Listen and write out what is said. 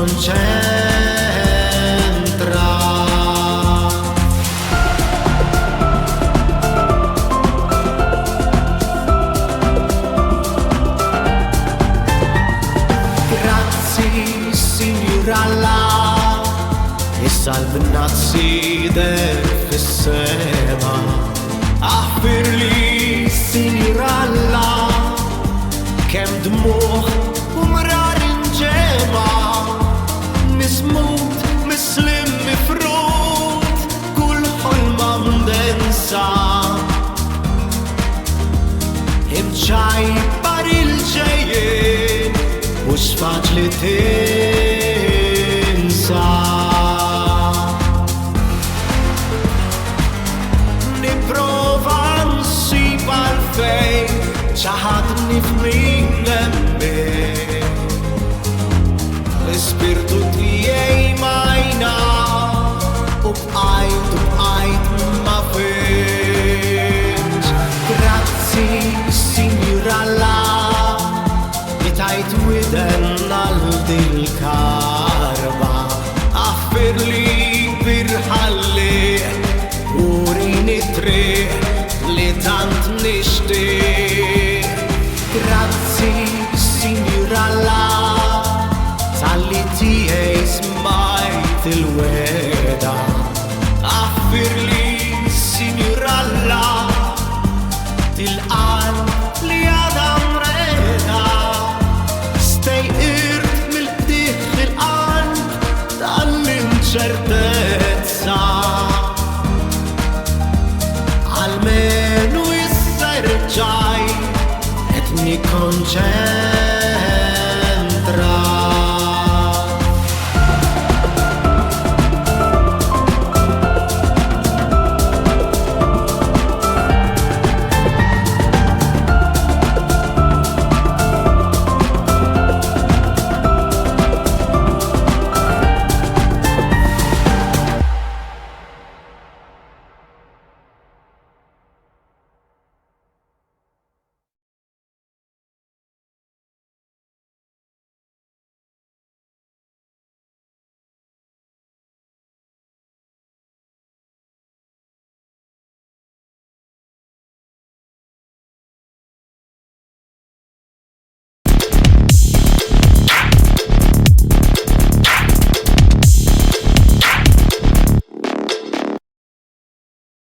nikkonċentra. Sinjura Allah, issa l-bnazzi der fis-sema. Aħfirli, Sinjura Allah, kemm dmuħ u mrar inġema. Mismut, mislim, mifrut, kull ħolma mdensa. Imċajbar il-ġejjien, mhux faċli tinsa. Nipprova nsib għalfejn ċaħadni f'min hemmhekk. L-ispirtu tiegħi majna u bqajt ma fehmx. Grazzi, Sinjura Allah, tajt widen għal dil-karba. Aħfirli birħalli urini triq li tant nixtieq. Grazzi, Sinjura Allah, tal-li tiegħi smajt il-weda. Aħfirli, Sinjura Allah, til-qalb li għadha mreda. Stejqirt mill-ħdieħ il-qalb tal-inċertezza. Almenu issa rġaj qed nikkonċentra.